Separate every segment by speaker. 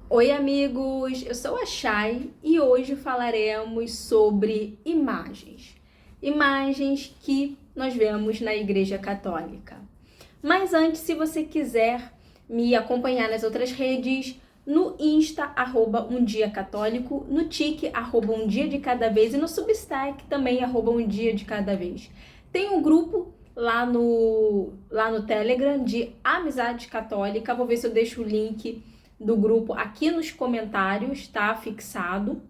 Speaker 1: Oi, amigos! Eu sou a Chay e hoje falaremos sobre imagens. Imagens que nós vemos na Igreja Católica. Mas antes, se você quiser me acompanhar nas outras redes, no Insta, @umdiacatólico, no Tik, @umdia de cada vez e no Substack também, @umdia de cada vez. Tem um grupo lá no Telegram de Amizade Católica, vou ver se eu deixo o link do grupo aqui nos comentários, tá? Fixado,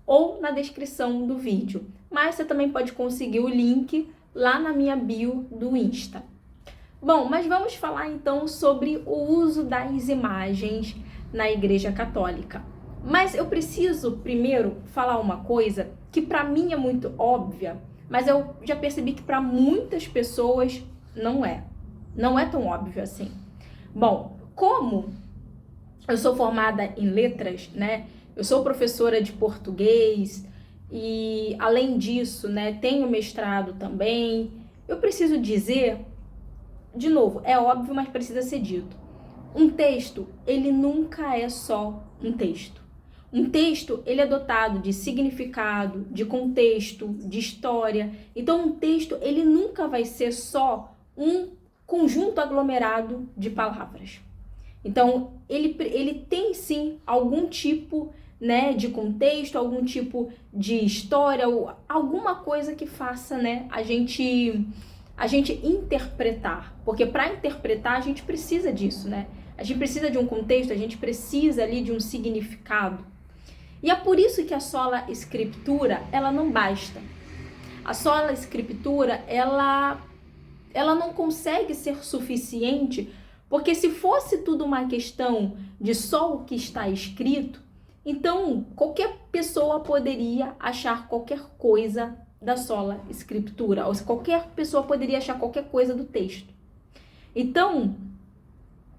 Speaker 1: ou na descrição do vídeo. Mas você também pode conseguir o link lá na minha bio do Insta. Bom, mas vamos falar então sobre o uso das imagens na Igreja Católica. Mas eu preciso primeiro falar uma coisa que para mim é muito óbvia, mas eu já percebi que para muitas pessoas não é. Não é tão óbvio assim. Bom, como eu sou formada em letras, né? Eu sou professora de português e, além disso, né, tenho mestrado também. Eu preciso dizer, de novo, é óbvio, mas precisa ser dito. Um texto, ele nunca é só um texto. Um texto, ele é dotado de significado, de contexto, de história. Então, um texto, ele nunca vai ser só um conjunto aglomerado de palavras. Então, ele tem sim algum tipo, né, de contexto, algum tipo de história, ou alguma coisa que faça, né, a gente interpretar. Porque para interpretar a gente precisa disso, né? A gente precisa de um contexto, a gente precisa ali de um significado. E é por isso que a sola escritura, ela não basta. A sola escritura, ela não consegue ser suficiente, porque se fosse tudo uma questão de só o que está escrito, então qualquer pessoa poderia achar qualquer coisa da sola escritura, ou qualquer pessoa poderia achar qualquer coisa do texto. Então,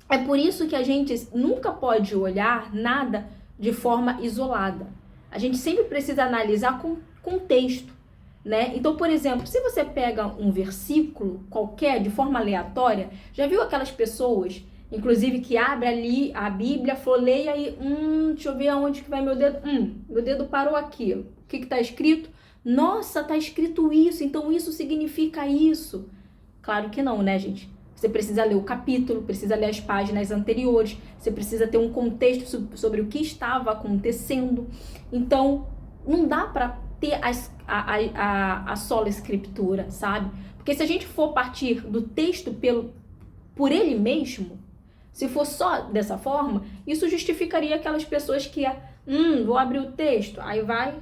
Speaker 1: é por isso que a gente nunca pode olhar nada de forma isolada. A gente sempre precisa analisar com contexto, né? Então, por exemplo, se você pega um versículo qualquer de forma aleatória, já viu aquelas pessoas, inclusive, que abre ali a Bíblia, folheia e, deixa eu ver aonde que vai meu dedo. Meu dedo parou aqui. O que está escrito? Nossa, está escrito isso, então isso significa isso. Claro que não, né, gente? Você precisa ler o capítulo, precisa ler as páginas anteriores, você precisa ter um contexto sobre o que estava acontecendo. Então, não dá para ter a sola escritura, sabe? Porque se a gente for partir do texto por ele mesmo, se for só dessa forma, isso justificaria aquelas pessoas que vou abrir o texto, aí vai,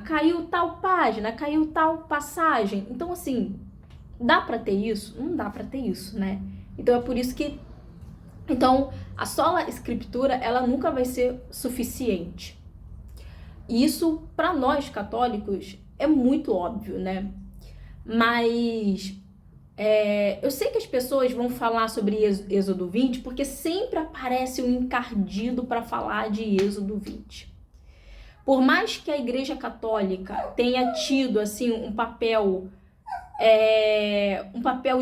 Speaker 1: caiu tal página, caiu tal passagem. Então, assim, dá para ter isso? Não dá para ter isso, né? Então, é por isso que a sola escritura, ela nunca vai ser suficiente. Isso, para nós católicos, é muito óbvio, né? Mas eu sei que as pessoas vão falar sobre Êxodo 20, porque sempre aparece um encardido para falar de Êxodo 20. Por mais que a Igreja Católica tenha tido assim um papel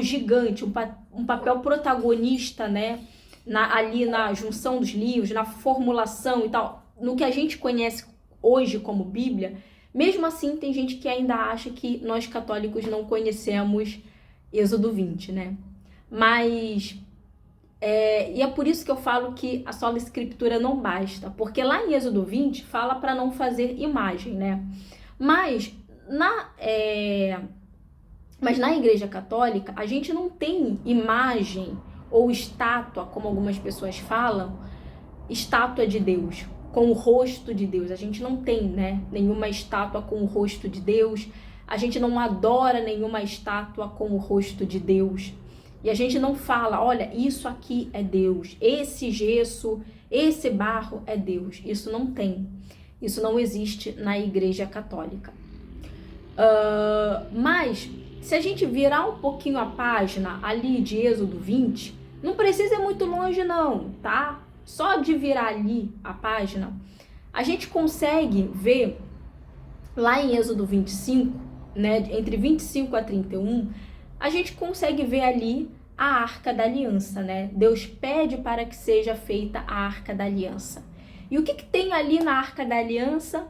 Speaker 1: gigante, um papel protagonista, né? Ali na junção dos livros, na formulação e tal, no que a gente conhece hoje como Bíblia, mesmo assim tem gente que ainda acha que nós católicos não conhecemos Êxodo 20, né? Mas e é por isso que eu falo que a sola escritura não basta, porque lá em Êxodo 20 fala para não fazer imagem, né? Mas na Igreja Católica a gente não tem imagem ou estátua, como algumas pessoas falam, estátua de Deus, com o rosto de Deus. A gente não tem, né, nenhuma estátua com o rosto de Deus. A gente não adora nenhuma estátua com o rosto de Deus. E a gente não fala, olha, isso aqui é Deus, esse gesso, esse barro é Deus. Isso não tem. Isso não existe na Igreja Católica. Mas, se a gente virar um pouquinho a página ali de Êxodo 20, não precisa ir muito longe não, tá? Só de virar ali a página, a gente consegue ver lá em Êxodo 25, né, entre 25 a 31, a gente consegue ver ali a Arca da Aliança, né? Deus pede para que seja feita a Arca da Aliança. E o que tem ali na Arca da Aliança?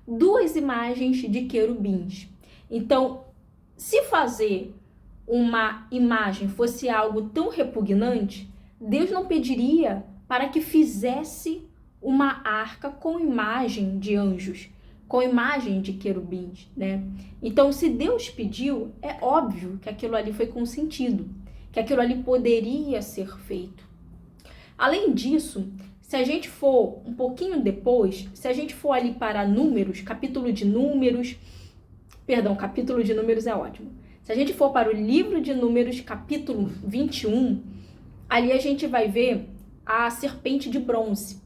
Speaker 1: 2 imagens de querubins. Então, se fazer uma imagem fosse algo tão repugnante, Deus não pediria para que fizesse uma arca com imagem de anjos, com imagem de querubins, né? Então, se Deus pediu, é óbvio que aquilo ali foi consentido, que aquilo ali poderia ser feito. Além disso, se a gente for um pouquinho depois, se a gente for ali para Números, capítulo de Números é ótimo. Se a gente for para o livro de Números, capítulo 21, ali a gente vai ver a serpente de bronze.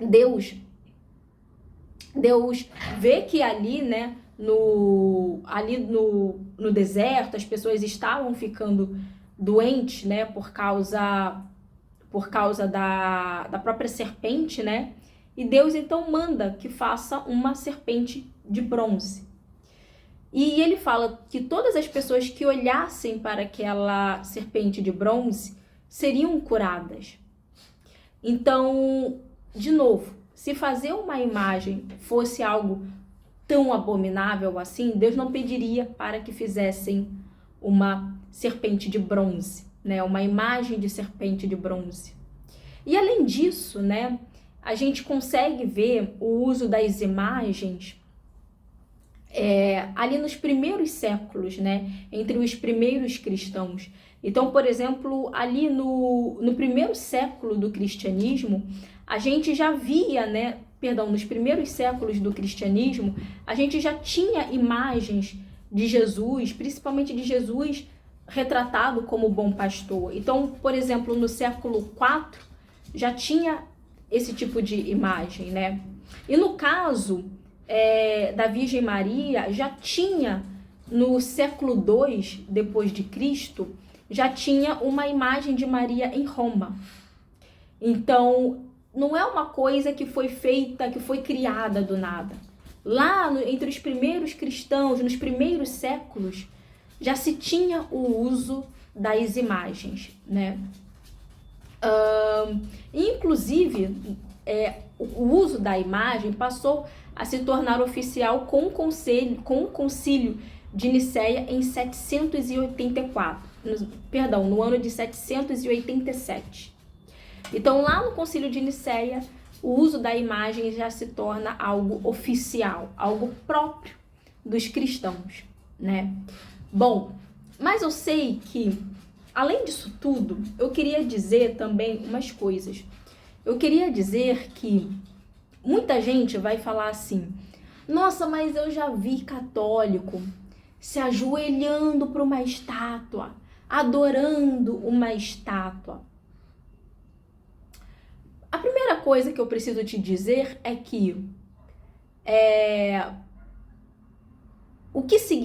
Speaker 1: Deus vê que ali, né, no deserto, as pessoas estavam ficando doentes, né, por causa da própria serpente, né? E Deus então manda que faça uma serpente de bronze. E ele fala que todas as pessoas que olhassem para aquela serpente de bronze seriam curadas. Então, de novo, se fazer uma imagem fosse algo tão abominável assim, Deus não pediria para que fizessem uma serpente de bronze, né? Uma imagem de serpente de bronze. E além disso, né, a gente consegue ver o uso das imagens ali nos primeiros séculos, né, entre os primeiros cristãos. Então, por exemplo, ali no primeiro século do cristianismo, a gente já via, né, nos primeiros séculos do cristianismo, a gente já tinha imagens de Jesus, principalmente de Jesus retratado como bom pastor. Então, por exemplo, no século IV, já tinha esse tipo de imagem, né? E no caso da Virgem Maria, já tinha no século II depois de Cristo, já tinha uma imagem de Maria em Roma. Então, não é uma coisa que foi feita, que foi criada do nada. Lá entre os primeiros cristãos, nos primeiros séculos, já se tinha o uso das imagens, né? Inclusive, o uso da imagem passou a se tornar oficial com o Concílio de Nicéia em 784, no ano de 787. Então, lá no Concílio de Nicéia, o uso da imagem já se torna algo oficial, algo próprio dos cristãos, né? Bom, mas eu sei que, além disso tudo, eu queria dizer também umas coisas. Eu queria dizer que muita gente vai falar assim: nossa, mas eu já vi católico se ajoelhando para uma estátua, adorando uma estátua. A primeira coisa que eu preciso te dizer é que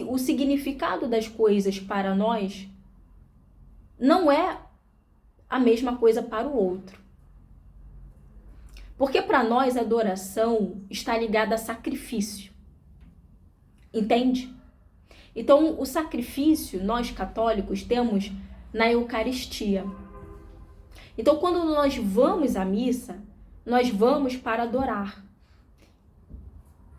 Speaker 1: o significado das coisas para nós não é a mesma coisa para o outro. Porque para nós a adoração está ligada a sacrifício. Entende? Então, o sacrifício, nós católicos temos na Eucaristia. Então, quando nós vamos à missa, nós vamos para adorar.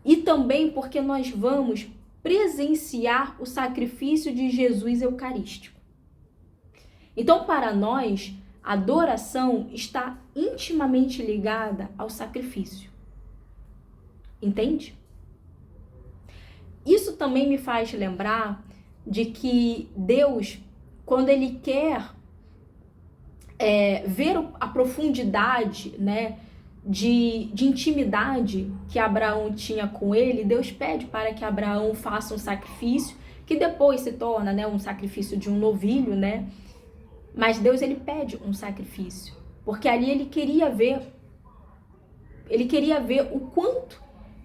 Speaker 1: E também porque nós vamos presenciar o sacrifício de Jesus eucarístico. Então, para nós, a adoração está intimamente ligada ao sacrifício. Entende? Isso também me faz lembrar de que Deus, quando Ele quer ver a profundidade, né, de intimidade que Abraão tinha com Ele, Deus pede para que Abraão faça um sacrifício, que depois se torna, né, um sacrifício de um novilho, né? Mas Deus, Ele pede um sacrifício, porque ali Ele queria ver o quanto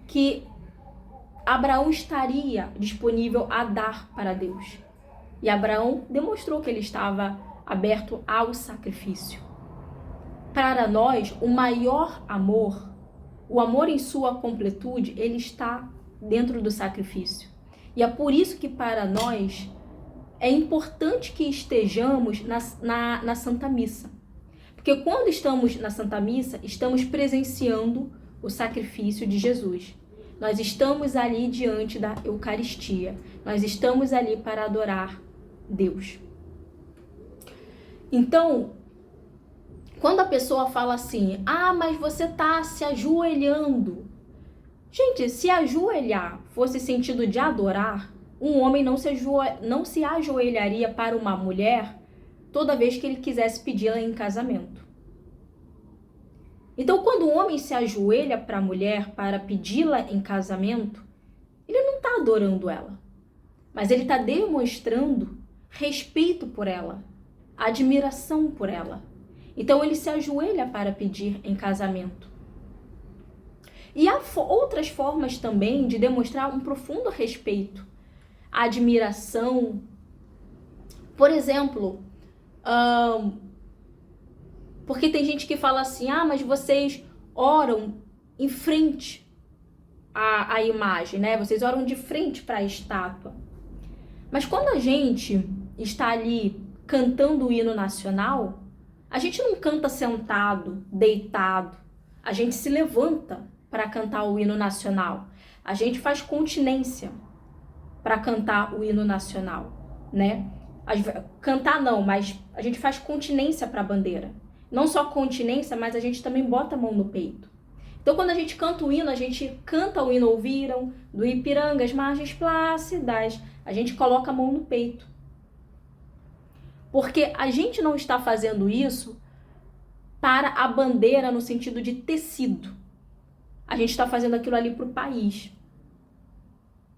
Speaker 1: que Abraão estaria disponível a dar para Deus. E Abraão demonstrou que ele estava aberto ao sacrifício. Para nós, o maior amor, o amor em sua completude, ele está dentro do sacrifício. E é por isso que para nós é importante que estejamos na Santa Missa. Porque quando estamos na Santa Missa, estamos presenciando o sacrifício de Jesus. Nós estamos ali diante da Eucaristia. Nós estamos ali para adorar Deus. Então, quando a pessoa fala assim, mas você está se ajoelhando. Gente, se ajoelhar fosse sentido de adorar, um homem não se ajoelharia para uma mulher toda vez que ele quisesse pedi-la em casamento. Então, quando um homem se ajoelha para a mulher para pedi-la em casamento, ele não está adorando ela, mas ele está demonstrando respeito por ela, admiração por ela. Então, ele se ajoelha para pedir em casamento. E há outras formas também de demonstrar um profundo respeito, admiração. Por exemplo, porque tem gente que fala assim, mas vocês oram em frente à imagem, né? Vocês oram de frente para a estátua. Mas quando a gente está ali cantando o hino nacional, a gente não canta sentado, deitado. A gente se levanta para cantar o hino nacional. A gente faz continência para cantar o hino nacional, né? Cantar não, mas a gente faz continência para a bandeira. Não só continência, mas a gente também bota a mão no peito. Então, quando a gente canta o hino, a gente canta o hino Ouviram, do Ipiranga, as margens plácidas. A gente coloca a mão no peito. Porque a gente não está fazendo isso para a bandeira no sentido de tecido. A gente está fazendo aquilo ali para o país.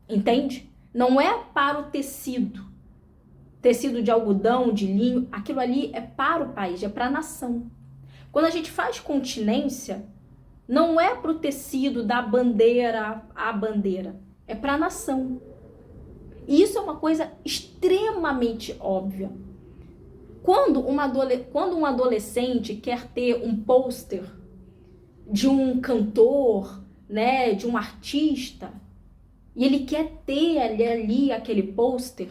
Speaker 1: Entende? Não é para o tecido. Tecido de algodão, de linho, aquilo ali é para o país, é para a nação. Quando a gente faz continência, não é para o tecido da bandeira à bandeira, é para a nação. E isso é uma coisa extremamente óbvia. Quando um adolescente quer ter um pôster de um cantor, né, de um artista, e ele quer ter ali aquele pôster,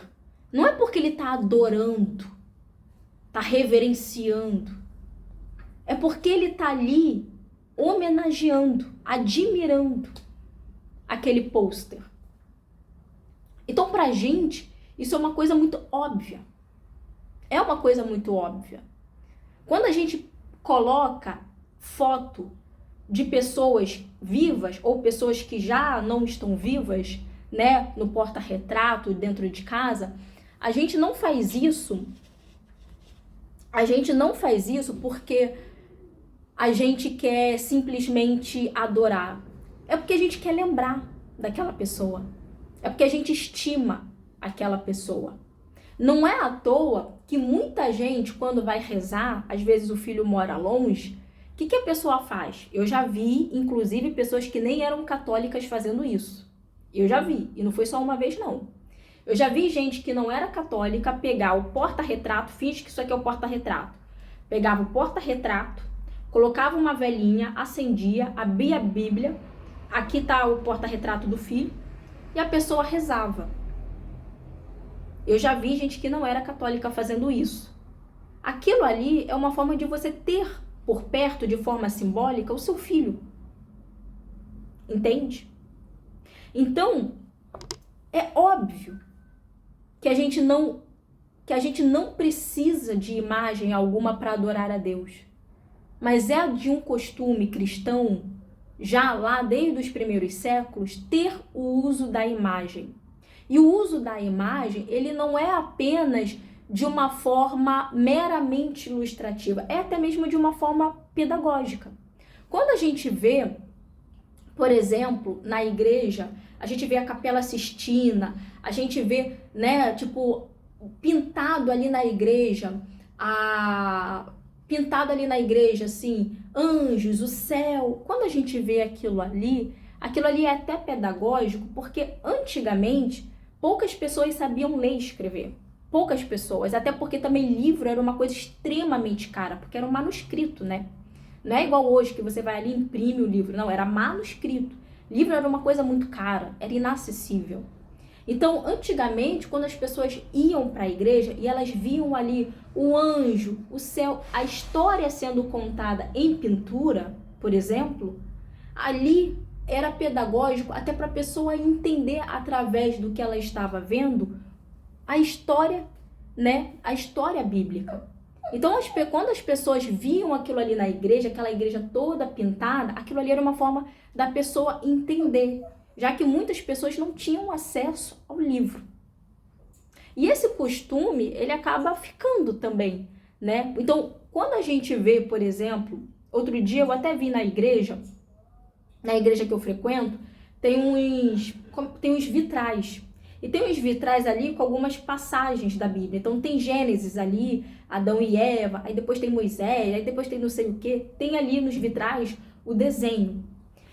Speaker 1: não é porque ele está adorando, está reverenciando, é porque ele está ali homenageando, admirando aquele pôster. Então, pra gente, isso é uma coisa muito óbvia. É uma coisa muito óbvia. Quando a gente coloca foto de pessoas vivas ou pessoas que já não estão vivas, né, no porta-retrato dentro de casa, a gente não faz isso. A gente não faz isso porque a gente quer simplesmente adorar. É porque a gente quer lembrar daquela pessoa. É porque a gente estima aquela pessoa. Não é à toa que muita gente, quando vai rezar, às vezes o filho mora longe, o que a pessoa faz? Eu já vi, inclusive, pessoas que nem eram católicas fazendo isso. Eu já vi, e não foi só uma vez, não. Eu já vi gente que não era católica pegar o porta-retrato, finge que isso aqui é o porta-retrato. Pegava o porta-retrato, colocava uma velinha, acendia, abria a Bíblia, aqui está o porta-retrato do filho, e a pessoa rezava. Eu já vi gente que não era católica fazendo isso. Aquilo ali é uma forma de você ter por perto, de forma simbólica, o seu filho. Entende? Então, é óbvio que a gente não precisa de imagem alguma para adorar a Deus. Mas é de um costume cristão, já lá desde os primeiros séculos, ter o uso da imagem. E o uso da imagem, ele não é apenas de uma forma meramente ilustrativa, é até mesmo de uma forma pedagógica. Quando a gente vê, por exemplo, na igreja, a gente vê a Capela Sistina, a gente vê, né, tipo, pintado ali na igreja, assim, anjos, o céu. Quando a gente vê aquilo ali é até pedagógico, porque antigamente poucas pessoas sabiam ler e escrever. Poucas pessoas, até porque também livro era uma coisa extremamente cara, porque era um manuscrito, né? Não é igual hoje que você vai ali e imprime o livro, não, era manuscrito. Livro era uma coisa muito cara, era inacessível. Então, antigamente, quando as pessoas iam para a igreja e elas viam ali o anjo, o céu, a história sendo contada em pintura, por exemplo, ali era pedagógico até para a pessoa entender através do que ela estava vendo a história, né? A história bíblica. Então, quando as pessoas viam aquilo ali na igreja, aquela igreja toda pintada, aquilo ali era uma forma da pessoa entender, já que muitas pessoas não tinham acesso ao livro. E esse costume, ele acaba ficando também, né? Então, quando a gente vê, por exemplo, outro dia eu até vi na igreja que eu frequento, tem uns vitrais. E tem uns vitrais ali com algumas passagens da Bíblia. Então tem Gênesis ali, Adão e Eva, aí depois tem Moisés, aí depois tem não sei o quê. Tem ali nos vitrais o desenho.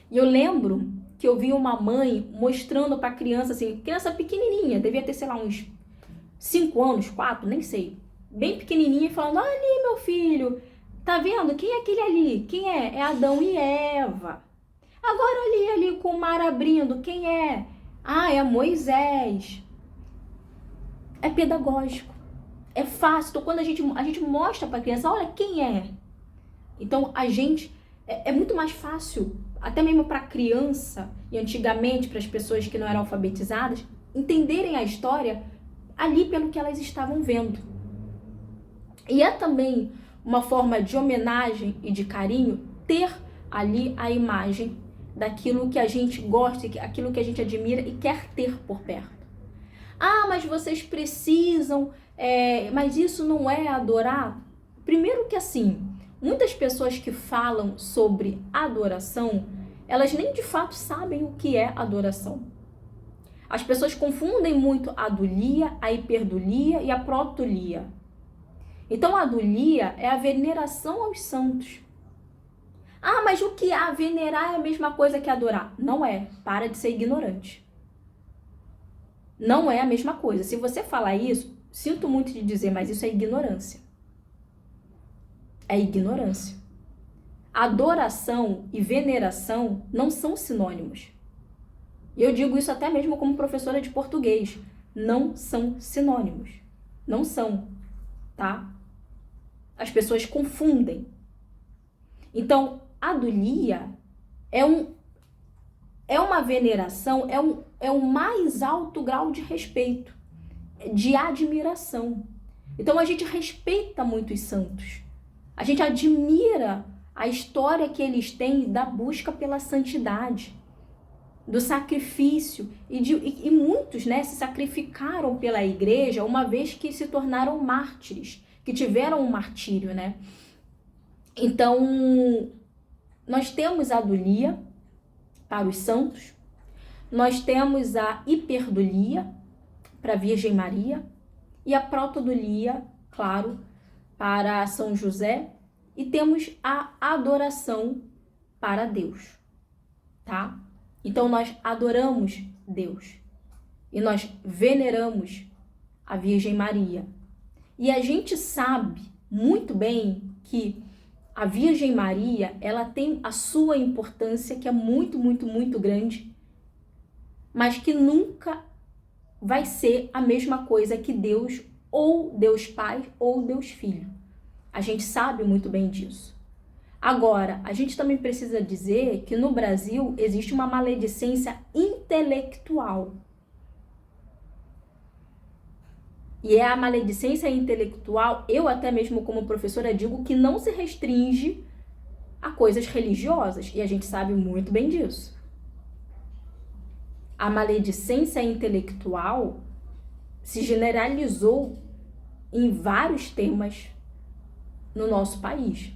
Speaker 1: E eu lembro que eu vi uma mãe mostrando para a criança, assim, criança pequenininha, devia ter, sei lá, uns 5 anos, 4, nem sei. Bem pequenininha, falando, olha ali, meu filho, tá vendo? Quem é aquele ali? Quem é? É Adão e Eva. Agora ali com o mar abrindo, quem é? Ah, é Moisés. É pedagógico. É fácil. Então, quando a gente mostra para a criança, olha quem é. Então, é muito mais fácil, até mesmo para a criança, e antigamente para as pessoas que não eram alfabetizadas, entenderem a história ali pelo que elas estavam vendo. E é também uma forma de homenagem e de carinho ter ali a imagem daquilo que a gente gosta, aquilo que a gente admira e quer ter por perto. Ah, mas vocês precisam, mas isso não é adorar? Primeiro que assim, muitas pessoas que falam sobre adoração, elas nem de fato sabem o que é adoração. As pessoas confundem muito a adulia, a hiperdulia e a protulia. Então a adulia é a veneração aos santos. Ah, mas o que é venerar é a mesma coisa que adorar? Não é. Para de ser ignorante. Não é a mesma coisa. Se você falar isso, sinto muito de dizer, mas isso é ignorância. É ignorância. Adoração e veneração não são sinônimos. E eu digo isso até mesmo como professora de português. Não são sinônimos. Não são, tá? As pessoas confundem. Então, adulia é uma veneração, é um mais alto grau de respeito, de admiração. Então a gente respeita muito os santos. A gente admira a história que eles têm da busca pela santidade, do sacrifício. E muitos, né, se sacrificaram pela igreja uma vez que se tornaram mártires, que tiveram um martírio, né? Então, nós temos a adulia para os santos, nós temos a hiperdulia para a Virgem Maria e a protodulia, claro, para São José, e temos a adoração para Deus, tá? Então nós adoramos Deus e nós veneramos a Virgem Maria. E a gente sabe muito bem que a Virgem Maria, ela tem a sua importância, que é muito, muito, muito grande, mas que nunca vai ser a mesma coisa que Deus, ou Deus Pai, ou Deus Filho. A gente sabe muito bem disso. Agora, a gente também precisa dizer que no Brasil existe uma maledicência intelectual. E é a maledicência intelectual, eu até mesmo como professora digo que não se restringe a coisas religiosas, e a gente sabe muito bem disso. A maledicência intelectual se generalizou em vários temas no nosso país.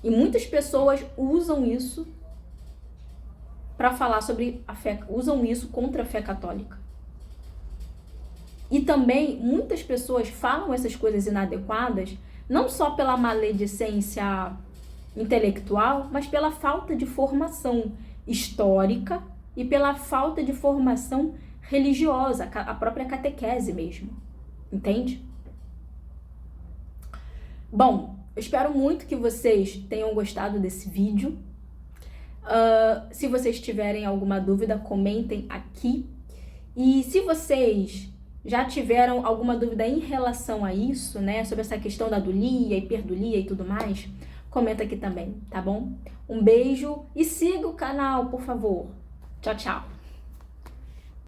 Speaker 1: E muitas pessoas usam isso para falar sobre a fé, usam isso contra a fé católica. E também muitas pessoas falam essas coisas inadequadas, não só pela maledicência intelectual, mas pela falta de formação histórica e pela falta de formação religiosa, a própria catequese mesmo. Entende? Bom, eu espero muito que vocês tenham gostado desse vídeo. Se vocês tiverem alguma dúvida, comentem aqui. E se vocês já tiveram alguma dúvida em relação a isso, né, sobre essa questão da dulia, hiperdulia e tudo mais, comenta aqui também, tá bom? Um beijo e siga o canal, por favor. Tchau, tchau.